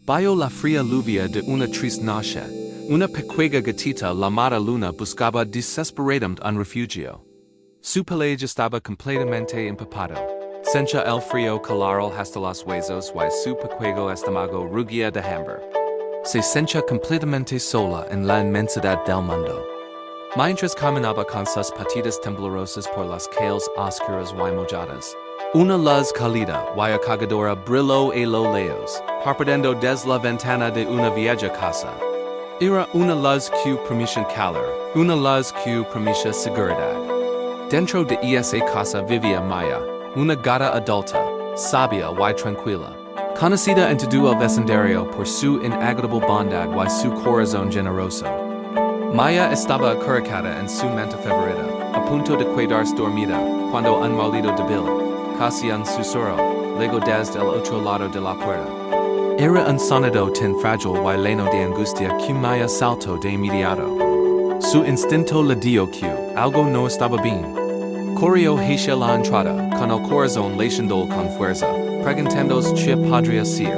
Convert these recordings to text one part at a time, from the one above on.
Bajo la fría lluvia de una triste noche, una pequeña gatita llamada Luna buscaba desesperadamente un refugio. Su pelaje estaba completamente empapado. Sencha el frío calor hasta los huesos y su pequeño estómago rugía de hambre. Se sencha completamente sola en la inmensidad del mundo. Mientras caminaba con sus patitas temblorosas por las calles oscuras y mojadas. Una luz cálida y acogedora brilló a lo lejos, parpadeando desde la ventana de una vieja casa. Era una luz que prometía calor, una luz que prometía seguridad. Dentro de esa casa vivía Maya, una gata adulta, sabia y tranquila, conocida en todo el vecindario por su inagotable bondad y su corazón generoso. Maya estaba acurrucada en su manta favorita, a punto de quedarse dormida, cuando un maulido débil, casi un susurro, llegó desde el otro lado de la puerta. Era un sonido tan frágil y lleno de angustia que Maya saltó de inmediato. Su instinto le dijo que algo no estaba bien. Corrió hacia la entrada, con el corazón latiendo con fuerza, preguntándose qué podría ser.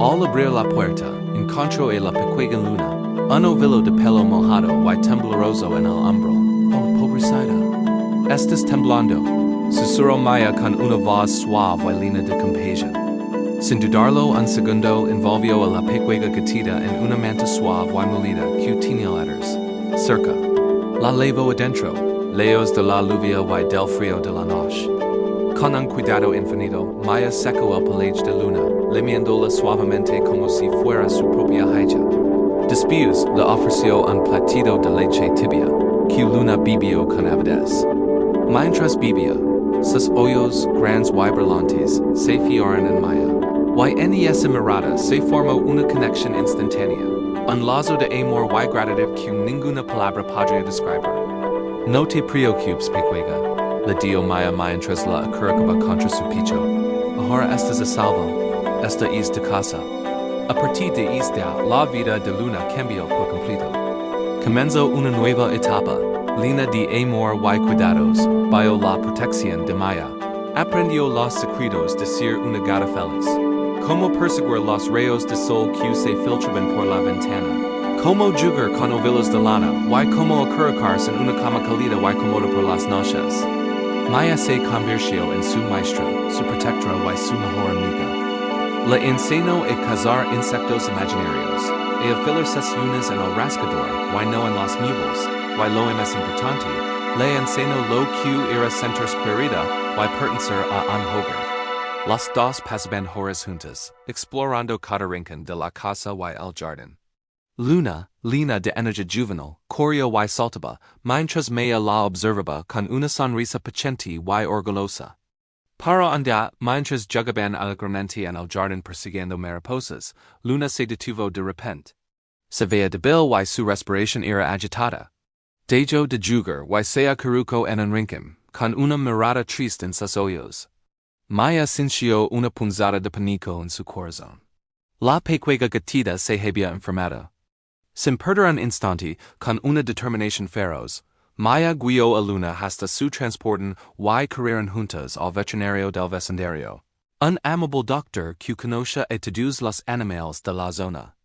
Al abrir la puerta, encontró a la pequeña Luna, un ovilo de pelo mojado y tembloroso en el hombro. Oh, pobrecita. Estás temblando, susurró Maya con una voz suave y llena de compasión. Sin dudarlo un segundo, envolvió a la pequeña gatita en una manta suave y molida que tenía letters. Cerca. La llevó adentro, lejos de la lluvia y del frío de la noche. Con un cuidado infinito, Maya secó el pelaje de Luna, lamiéndola suavemente como si fuera su propia hija. Después, le ofreció un platito de leche tibia, que Luna bebió con avidez. Mientras bebía, sus ojos grandes y brillantes se fijaron en Maya, y en esa mirada se formó una conexión instantánea, un lazo de amor y gratitud que ninguna palabra podría describir. No te preocupes, pequeña, le dijo Maya mientras la acurrucaba contra su pecho. Ahora estás a salvo, esta es tu casa. A partir de esta, la vida de Luna cambió por completo. Comenzó una nueva etapa, llena de amor y cuidados, bajo la protección de Maya. Aprendió los secretos de ser una gata feliz. Cómo perseguir los rayos de sol que se filtraban por la ventana. Cómo jugar con ovilos de lana, y cómo acurrucarse en una cama cálida y cómoda por las noches. Maya se convirtió en su maestra, su protectora y su mejor amiga. Le enseñó a cazar insectos imaginarios, a afilar sus uñas en el rascador, y no en los muebles, y lo más importante, le enseñó lo que era sentirse querida y pertenecer a un hogar. Las dos pasaban horas juntas, explorando cada rincón de la casa y el jardín. Luna, llena de energía juvenil, corrió y saltaba, mientras Maya la observaba con una sonrisa paciente y orgullosa. Para andar, mientras jugaban alegremente en el jardín persiguiendo mariposas, Luna se detuvo de repente. Se veía débil y su respiración era agitada. Dejó de jugar y se acurrucó en un rincón, con una mirada triste en sus ojos. Maya sintió una punzada de pánico en su corazón. La pequeña gatita se había enfermado. Sin perder un instante, con una determinación feroz, Maya guió a Luna hasta su transporte y corrieron juntas al veterinario del vecindario. Un amable doctor que conoce a todos los animales de la zona.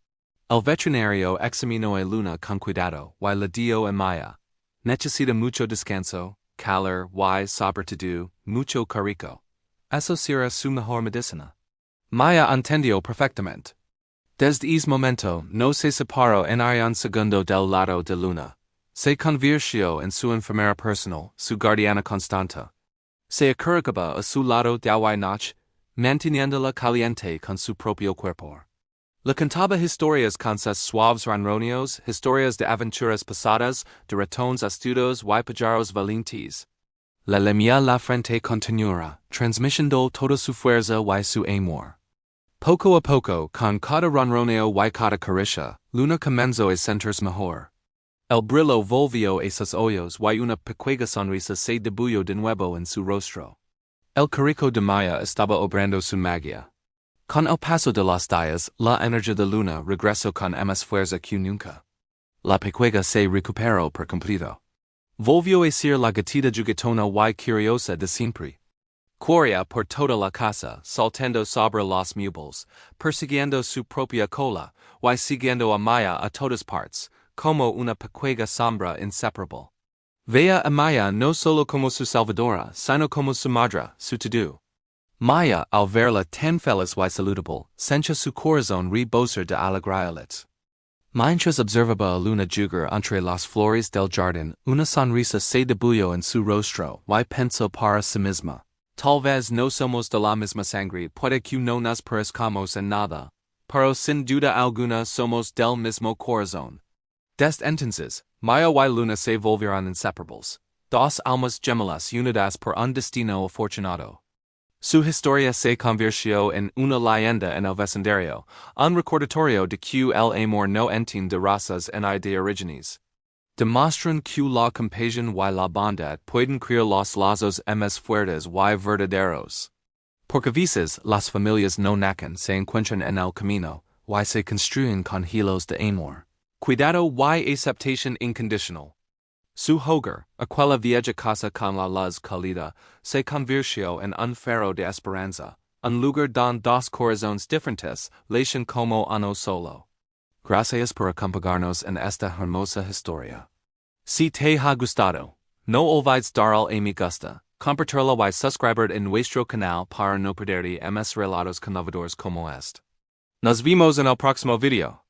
El veterinario examinó a Luna con cuidado y le dijo a Maya: necesita mucho descanso, calor y sobre todo, mucho carico. Eso será su mejor medicina. Maya entendió perfectamente. Desde ese momento no se separó en un segundo del lado de Luna. Se convirtió en su enfermera personal, su guardiana constante. Se acurrucaba a su lado día y noche, manteniéndola caliente con su propio cuerpo. Le contaba historias con sus suaves ronroneos, historias de aventuras pasadas, de ratones astutos y pájaros valientes. Le lamía la frente con ternura, transmitiendo toda su fuerza y su amor. Poco a poco, con cada ronroneo y cada caricia, Luna comenzó a sentirse mejor. El brillo volvió a sus ojos y una pequeña sonrisa se dibujó de nuevo en su rostro. El carico de Maya estaba obrando su magia. Con el paso de los días, la energía de Luna regresó con más fuerza que nunca. La pequeña se recuperó por completo. Volvió a ser la gatita juguetona y curiosa de siempre. Corria por toda la casa, saltando sobre los muebles, persiguiendo su propia cola, y siguiendo a Maya a todas partes, como una pequeña sombra inseparable. Vea a Maya no solo como su salvadora, sino como su madre, su todo. Maya, al verla tan feliz y saludable, sencha su corazón rebosar de alegría. Mientras observaba a Luna jugar entre las flores del jardín, una sonrisa se dibujó en su rostro, y pensó para sí misma. Tal vez no somos de la misma sangre, puede que no nos parezcamos en nada, pero sin duda alguna somos del mismo corazón. Desde entonces, Maya y Luna se volvieron inseparables, dos almas gemelas unidas por un destino afortunado. Su historia se convirtió en una leyenda en el vecindario, un recordatorio de que el amor no entiende de razas ni de orígenes. Demuestran que la compasión y la bondad pueden crear los lazos más fuertes y verdaderos. Porque a veces las familias no nacen, se encuentran en el camino, y se construyen con hilos de amor. Cuidado y aceptación incondicional. Su hogar, aquella vieja casa con la luz cálida, se convirtió en un faro de esperanza, un lugar donde dos corazones diferentes latian como uno solo. Gracias por acompañarnos en esta hermosa historia. Si te ha gustado, no olvides darle a me gusta, compartirlo y suscribir en nuestro canal para no perderte más relatos conmovedores como este. Nos vemos en el próximo video.